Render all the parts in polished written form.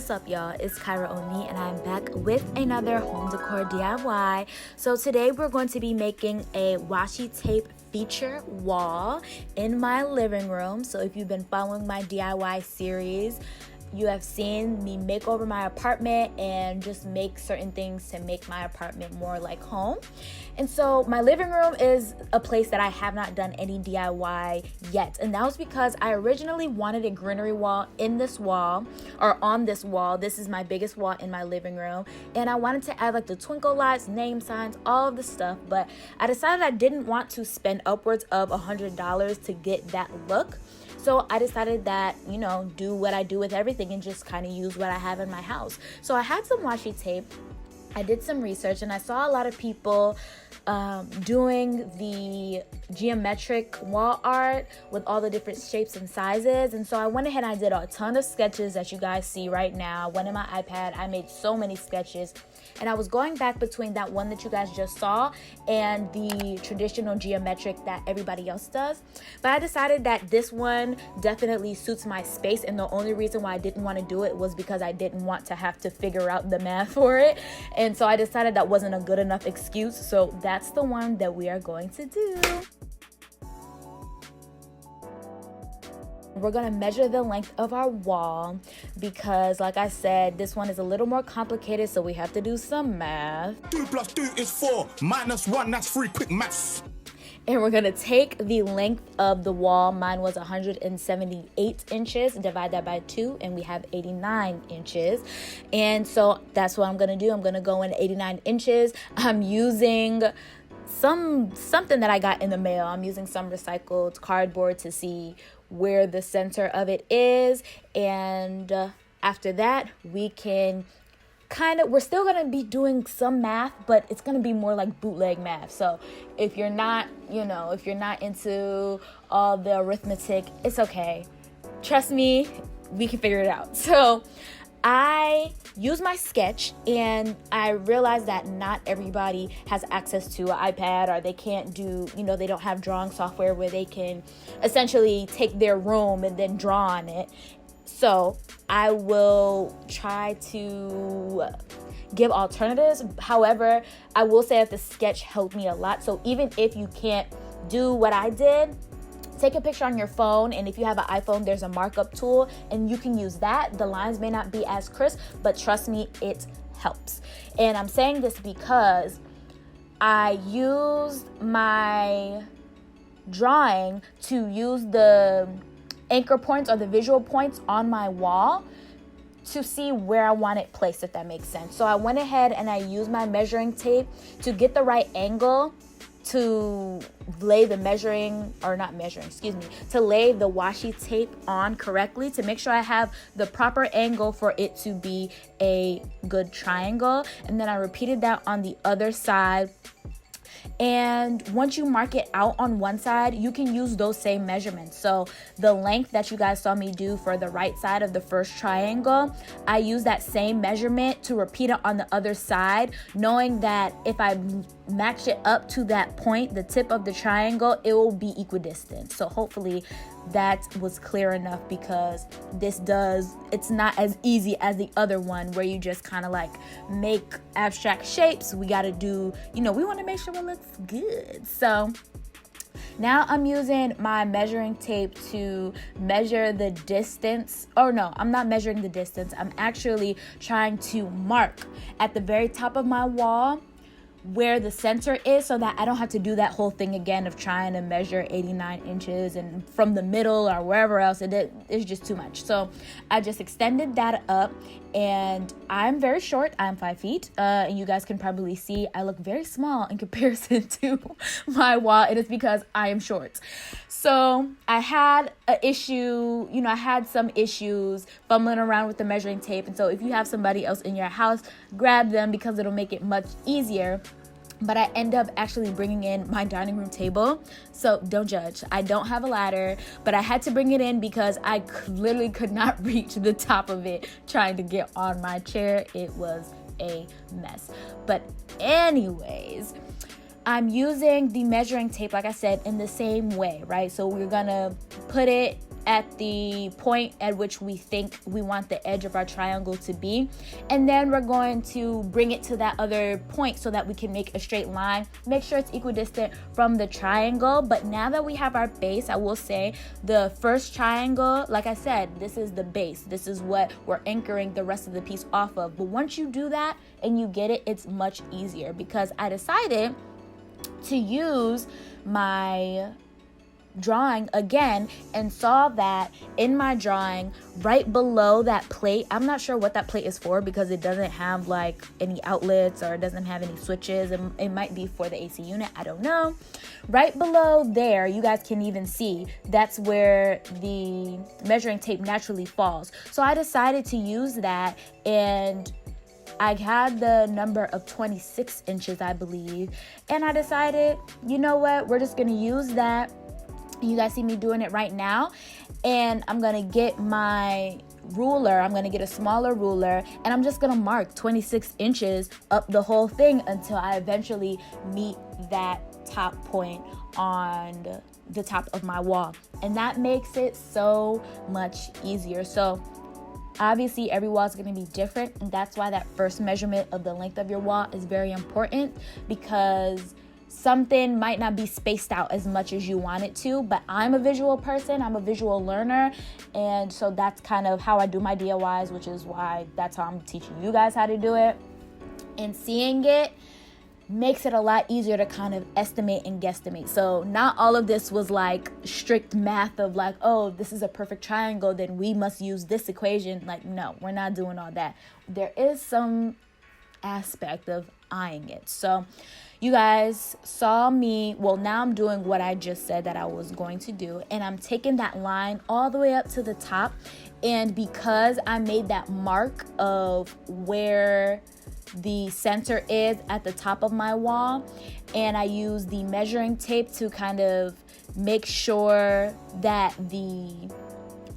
What's up, y'all? It's Kiryaoni and I'm back with another home decor DIY. So today we're going to be making a washi tape feature wall in my living room. So if you've been following my DIY series, you have seen me make over my apartment and just make certain things to make my apartment more like home. And so my living room is a place that I have not done any DIY yet. And that was because I originally wanted a greenery wall in this wall, or on this wall. This is my biggest wall in my living room. And I wanted to add like the twinkle lights, name signs, all of the stuff. But I decided I didn't want to spend upwards of $100 to get that look. So I decided that, do what I do with everything and just kind of use what I have in my house. So I had some washi tape. I did some research and I saw a lot of people doing the geometric wall art with all the different shapes and sizes. And so I went ahead and I did a ton of sketches that you guys see right now. One in my iPad. I made so many sketches. And I was going back between that one that you guys just saw and the traditional geometric that everybody else does. But I decided that this one definitely suits my space. And the only reason why I didn't want to do it was because I didn't want to have to figure out the math for it. And so I decided that wasn't a good enough excuse. So that's the one that we are going to do. We're going to measure the length of our wall because, like I said, this one is a little more complicated, so we have to do some math. 2 + 2 is 4, -1, that's 3, quick maths. And we're going to take the length of the wall. Mine was 178 inches. Divide that by 2, and we have 89 inches. And so that's what I'm going to do. I'm going to go in 89 inches. I'm using something that I got in the mail. I'm using some recycled cardboard to see where the center of it is. And after that, we can we're still going to be doing some math, but it's going to be more like bootleg math. So if you're not, if you're not into all the arithmetic, it's okay. Trust me, we can figure it out. So I use my sketch and I realized that not everybody has access to an iPad, or they can't do, they don't have drawing software where they can essentially take their room and then draw on it. So I will try to give alternatives. However, I will say that the sketch helped me a lot. So even if you can't do what I did, take a picture on your phone, and if you have an iPhone, there's a markup tool and you can use that. The lines may not be as crisp, but trust me, it helps. And I'm saying this because I used my drawing to use the anchor points or the visual points on my wall to see where I want it placed, if that makes sense. So I went ahead and I used my measuring tape to get the right angle to lay the to lay the washi tape on correctly, to make sure I have the proper angle for it to be a good triangle. And then I repeated that on the other side. And once you mark it out on one side, you can use those same measurements. So the length that you guys saw me do for the right side of the first triangle, I use that same measurement to repeat it on the other side, knowing that if I match it up to that point, the tip of the triangle, it will be equidistant. So hopefully that was clear enough, because it's not as easy as the other one where you just kind of like make abstract shapes. We got to do, we want to make sure it looks good. So now I'm using my measuring tape to measure the distance. Oh no, I'm not measuring the distance. I'm actually trying to mark at the very top of my wall where the center is, so that I don't have to do that whole thing again of trying to measure 89 inches and from the middle or wherever else. It's just too much. So I just extended that up, and I'm very short. I'm 5 feet, and you guys can probably see I look very small in comparison to my wall. It is because I am short. So I had an issue, I had some issues fumbling around with the measuring tape. And so if you have somebody else in your house, grab them, because it'll make it much easier. But I end up actually bringing in my dining room table. So don't judge. I don't have a ladder, but I had to bring it in because I literally could not reach the top of it trying to get on my chair. It was a mess. But anyways, I'm using the measuring tape, like I said, in the same way, right? So we're gonna put it at the point at which we think we want the edge of our triangle to be. And then we're going to bring it to that other point so that we can make a straight line. Make sure it's equidistant from the triangle. But now that we have our base, I will say the first triangle, like I said, this is the base. This is what we're anchoring the rest of the piece off of. But once you do that and you get it, it's much easier, because I decided to use my drawing again and saw that in my drawing right below that plate, I'm not sure what that plate is for because it doesn't have like any outlets or it doesn't have any switches. It might be for the AC unit, I don't know. Right below there, you guys can even see that's where the measuring tape naturally falls. So I decided to use that, and I had the number of 26 inches, I believe, and I decided, you know what, we're just gonna use that. You guys see me doing it right now, and I'm gonna get my ruler. I'm gonna get a smaller ruler, and I'm just gonna mark 26 inches up the whole thing until I eventually meet that top point on the top of my wall, and that makes it so much easier. So obviously every wall is going to be different, and that's why that first measurement of the length of your wall is very important, because something might not be spaced out as much as you want it to. But I'm a visual person, I'm a visual learner, and so that's kind of how I do my DIYs, which is why that's how I'm teaching you guys how to do it. And seeing it makes it a lot easier to kind of estimate and guesstimate. So not all of this was like strict math of like, oh, this is a perfect triangle, then we must use this equation. Like, no, we're not doing all that. There is some aspect of eyeing it. So you guys saw me, well, now I'm doing what I just said that I was going to do, and I'm taking that line all the way up to the top. And because I made that mark of where the center is at the top of my wall, and I use the measuring tape to kind of make sure that the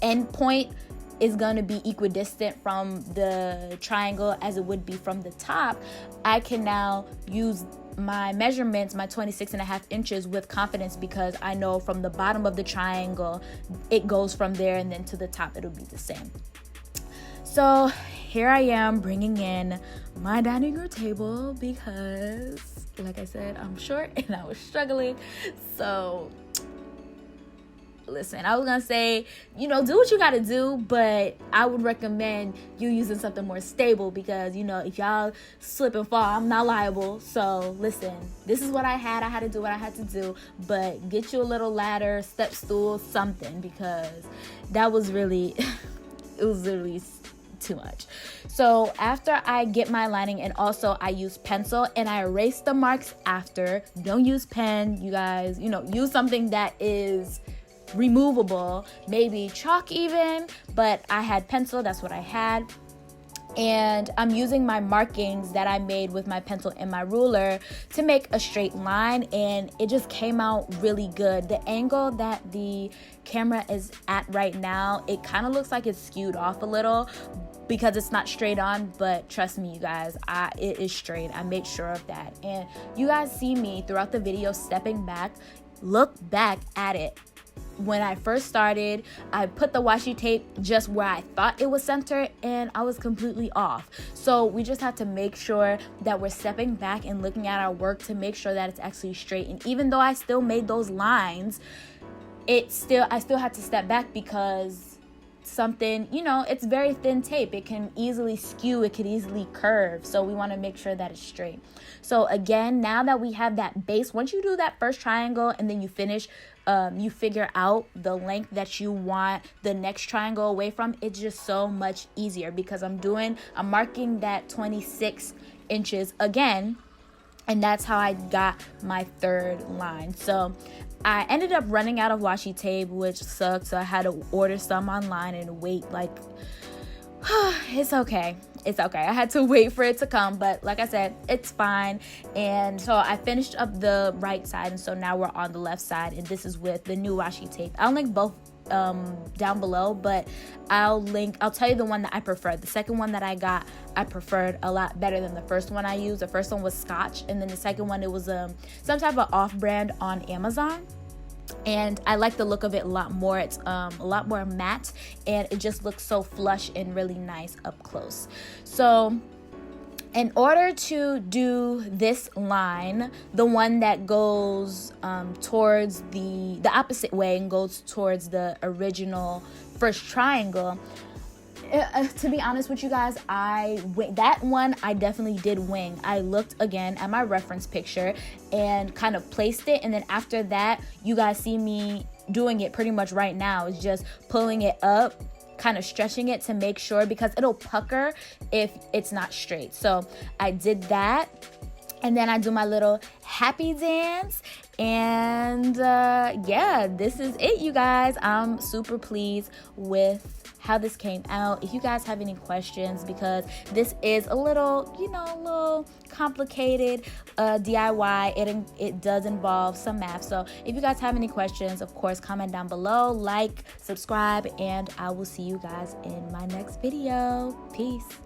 end point is going to be equidistant from the triangle as it would be from the top, I can now use my measurements, my 26.5 inches, with confidence, because I know from the bottom of the triangle it goes from there, and then to the top it'll be the same. So here I am bringing in my dining room table because, like I said, I'm short and I was struggling. So listen, I was gonna say, do what you gotta do, but I would recommend you using something more stable, because if y'all slip and fall, I'm not liable. So listen, this is what I had to do what I had to do, but get you a little ladder, step stool, something, because that was really it was literally too much. So after I get my lining, and also I use pencil and I erase the marks after. Don't use pen, you guys. Use something that is removable, maybe chalk even, but I had pencil, that's what I had. And I'm using my markings that I made with my pencil and my ruler to make a straight line, and it just came out really good. The angle that the camera is at right now, it kind of looks like it's skewed off a little because it's not straight on, but trust me, you guys, it is straight. I made sure of that. And you guys see me throughout the video stepping back. Look back at it. When I first started, I put the washi tape just where I thought it was centered, and I was completely off. So we just have to make sure that we're stepping back and looking at our work to make sure that it's actually straight. And even though I still made those lines, I still had to step back, because something, it's very thin tape. It can easily skew, it can easily curve. So we want to make sure that it's straight. So again, now that we have that base, once you do that first triangle and then you finish, you figure out the length that you want the next triangle away from, it's just so much easier, because I'm marking that 26 inches again, and that's how I got my third line. So I ended up running out of washi tape, which sucked, so I had to order some online and wait, it's okay. I had to wait for it to come, but like I said, it's fine. And so I finished up the right side, and so now we're on the left side, and this is with the new washi tape. I'll link both down below, but I'll tell you the one that I preferred. The second one that I got, I preferred a lot better than the first one I used. The first one was Scotch, and then the second one, it was some type of off-brand on Amazon. and I like the look of it a lot more. It's a lot more matte, and it just looks so flush and really nice up close. So in order to do this line, the one that goes towards the opposite way and goes towards the original first triangle, to be honest with you guys, that one I definitely did wing. I looked again at my reference picture and kind of placed it, and then after that, you guys see me doing it pretty much right now. It's just pulling it up, kind of stretching it to make sure, because it'll pucker if it's not straight. So I did that, and then I do my little happy dance, and yeah, this is it, you guys. I'm super pleased with how this came out. If you guys have any questions, because this is a little complicated DIY, it does involve some math. So if you guys have any questions, of course, comment down below, like, subscribe, and I will see you guys in my next video. Peace.